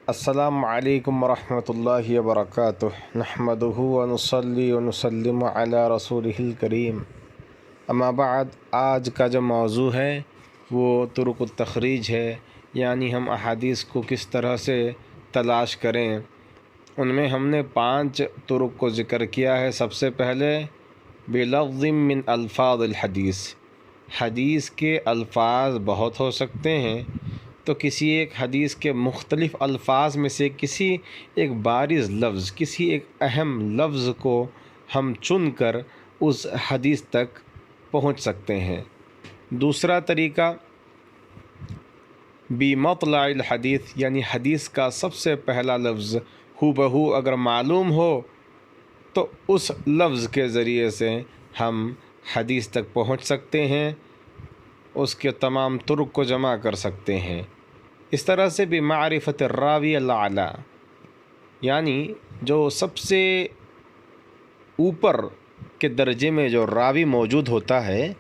السلام علیکم ورحمۃ اللہ وبرکاتہ نحمدہ ونصلی ونسلم علی رسولہ الکریم اما بعد۔ آج کا جو موضوع ہے وہ طرق التخریج ہے، یعنی ہم احادیث کو کس طرح سے تلاش کریں۔ ان میں ہم نے 5 طرق کو ذکر کیا ہے۔ سب سے پہلے بلفظ من الفاظ الحدیث، حدیث کے الفاظ بہت ہو سکتے ہیں، تو کسی ایک حدیث کے مختلف الفاظ میں سے کسی ایک بارز لفظ، کسی ایک اہم لفظ کو ہم چن کر اس حدیث تک پہنچ سکتے ہیں۔ دوسرا طریقہ بمطلع الحدیث، یعنی حدیث کا سب سے پہلا لفظ ہو بہو اگر معلوم ہو تو اس لفظ کے ذریعے سے ہم حدیث تک پہنچ سکتے ہیں، اس کے تمام طرق کو جمع کر سکتے ہیں۔ اس طرح سے بمعرفت الراوی الاعلی، یعنی جو سب سے اوپر کے درجے میں جو راوی موجود ہوتا ہے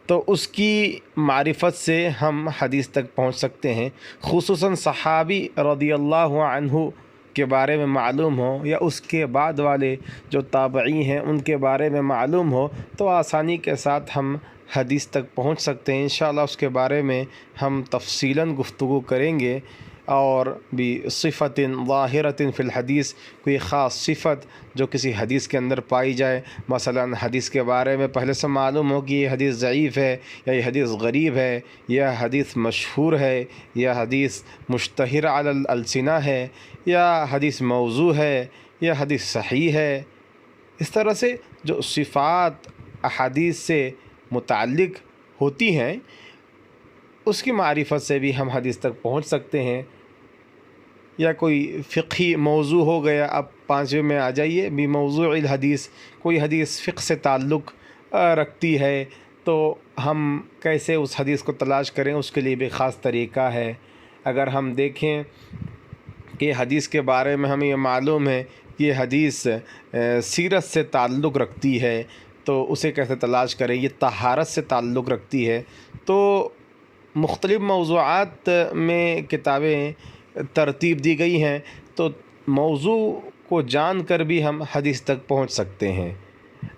تو اس کی معرفت سے ہم حدیث تک پہنچ سکتے ہیں۔ خصوصاً صحابی رضی اللہ عنہ کے بارے میں معلوم ہو یا اس کے بعد والے جو تابعی ہیں ان کے بارے میں معلوم ہو تو آسانی کے ساتھ ہم حدیث تک پہنچ سکتے ہیں۔ انشاءاللہ اس کے بارے میں ہم تفصیلاً گفتگو کریں گے۔ اور بصفت ظاہرۃ فی الحدیث، کوئی خاص صفت جو کسی حدیث کے اندر پائی جائے، مثلا حدیث کے بارے میں پہلے سے معلوم ہو کہ یہ حدیث ضعیف ہے یا یہ حدیث غریب ہے، یا حدیث مشہور ہے، یا حدیث مشتہر علی الالسنہ ہے، یا حدیث موضوع ہے، یا حدیث صحیح ہے۔ اس طرح سے جو صفات احادیث سے متعلق ہوتی ہیں اس کی معرفت سے بھی ہم حدیث تک پہنچ سکتے ہیں۔ یا کوئی فقہی موضوع ہو گیا، اب 5ویں میں آ جائیے بموضوع الحدیث، کوئی حدیث فقہ سے تعلق رکھتی ہے تو ہم کیسے اس حدیث کو تلاش کریں، اس کے لیے بھی خاص طریقہ ہے۔ اگر ہم دیکھیں کہ حدیث کے بارے میں ہمیں یہ معلوم ہے کہ یہ حدیث سیرت سے تعلق رکھتی ہے تو اسے کیسے تلاش کریں، یہ طہارت سے تعلق رکھتی ہے، تو مختلف موضوعات میں کتابیں ترتیب دی گئی ہیں، تو موضوع کو جان کر بھی ہم حدیث تک پہنچ سکتے ہیں۔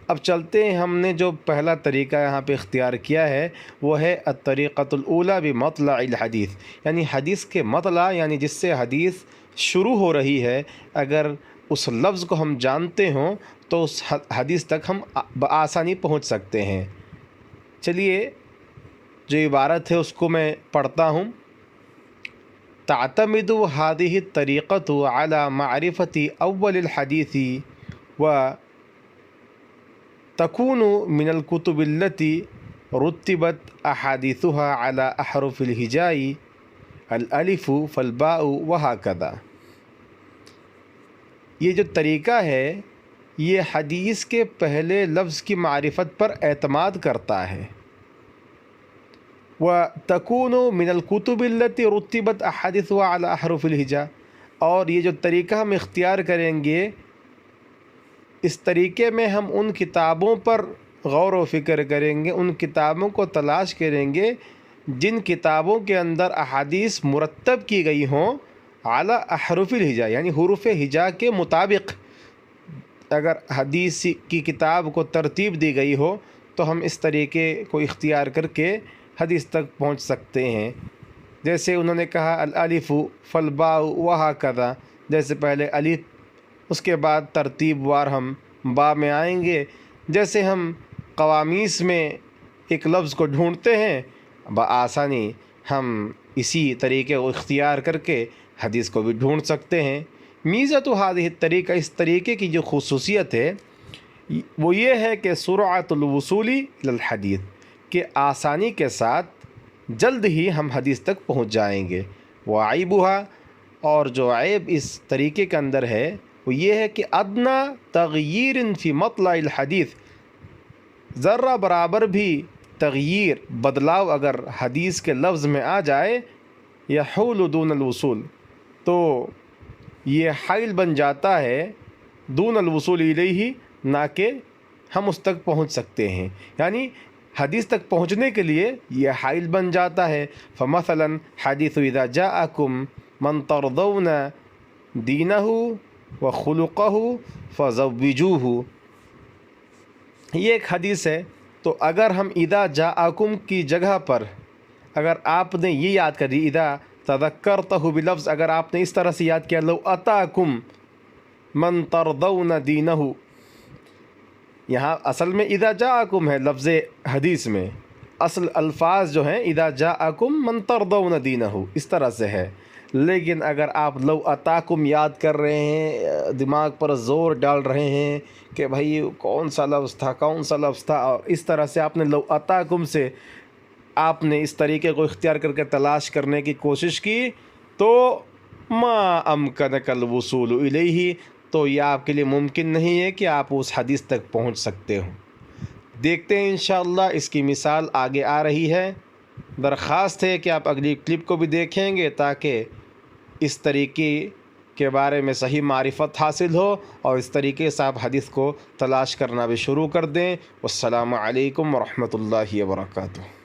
اب چلتے ہیں، ہم نے جو پہلا طریقہ یہاں پہ اختیار کیا ہے وہ ہے الطریقۃ الاولی بمطلع الحدیث، یعنی حدیث کے مطلع، یعنی جس سے حدیث شروع ہو رہی ہے، اگر اس لفظ کو ہم جانتے ہوں تو اس حدیث تک ہم بآسانی پہنچ سکتے ہیں۔ چلیے جو عبارت ہے اس کو میں پڑھتا ہوں۔ تعتمد هذه الطریقۃ علی معرفت اول الحدیث وتكون من الكتب التي رتبت احادیثها على احرف الہجاء الالف فالباء وهكذا۔ یہ جو طریقہ ہے یہ حدیث کے پہلے لفظ کی معرفت پر اعتماد کرتا ہے۔ وَتَكُونُ مِنَ الْكُتُبِ الَّتِي رُتِّبَتْ أَحَادِيثُهَا عَلَى أَحْرُفِ الْهِجَاءِ، اور یہ جو طریقہ ہم اختیار کریں گے، اس طریقے میں ہم ان کتابوں پر غور و فکر کریں گے، ان کتابوں کو تلاش کریں گے جن کتابوں کے اندر احادیث مرتب کی گئی ہوں اعلیٰ احرف الہجا، یعنی حروف ہجا کے مطابق اگر حدیث کی کتاب کو ترتیب دی گئی ہو تو ہم اس طریقے کو اختیار کر کے حدیث تک پہنچ سکتے ہیں۔ جیسے انہوں نے کہا الالف فالباء وہکذا، جیسے پہلے الف، اس کے بعد ترتیب وار ہم با میں آئیں گے۔ جیسے ہم قوامیس میں ایک لفظ کو ڈھونڈتے ہیں، بآسانی ہم اسی طریقے کو اختیار کر کے حدیث کو بھی ڈھونڈ سکتے ہیں۔ میزۃ هذه الطریقہ، اس طریقے کی جو خصوصیت ہے وہ یہ ہے کہ سرعۃ الوصول الی الحدیث، کہ آسانی کے ساتھ جلد ہی ہم حدیث تک پہنچ جائیں گے۔ وعیبها، اور جو عیب اس طریقے کے اندر ہے وہ یہ ہے کہ ادنی تغییر فی مطلع الحدیث، ذرہ برابر بھی تغییر، بدلاؤ اگر حدیث کے لفظ میں آ جائے، یحول دون الوصول، تو یہ حائل بن جاتا ہے دون الوصول الیہ، نہ کہ ہم اس تک پہنچ سکتے ہیں، یعنی حدیث تک پہنچنے کے لیے یہ حائل بن جاتا ہے۔ فمثلا حدیث اذا جاءکم من ترضون دینہ و خلقہ فزوجوہ، یہ ایک حدیث ہے۔ تو اگر ہم اذا جاءکم کی جگہ پر اگر آپ نے یہ یاد کر دی، اذا تذکرتہ بلفظ، اگر آپ نے اس طرح سے یاد کیا لو اتاکم من ترضون دینہ، یہاں اصل میں اذا جاءکم ہے لفظ حدیث میں، اصل الفاظ جو ہیں اذا جاءکم من ترضون دینہ اس طرح سے ہے، لیکن اگر آپ لو اتاکم یاد کر رہے ہیں، دماغ پر زور ڈال رہے ہیں کہ بھائی کون سا لفظ تھا کون سا لفظ تھا، اور اس طرح سے آپ نے لو اتاکم سے آپ نے اس طریقے کو اختیار کر کے تلاش کرنے کی کوشش کی، تو ما امکنک الوصول الیہ، تو یہ آپ کے لیے ممکن نہیں ہے کہ آپ اس حدیث تک پہنچ سکتے ہو۔ دیکھتے ہیں انشاءاللہ، اس کی مثال آگے آ رہی ہے۔ درخواست ہے کہ آپ اگلی کلپ کو بھی دیکھیں گے تاکہ اس طریقے کے بارے میں صحیح معرفت حاصل ہو اور اس طریقے سے آپ حدیث کو تلاش کرنا بھی شروع کر دیں۔ والسلام علیکم ورحمۃ اللہ وبرکاتہ۔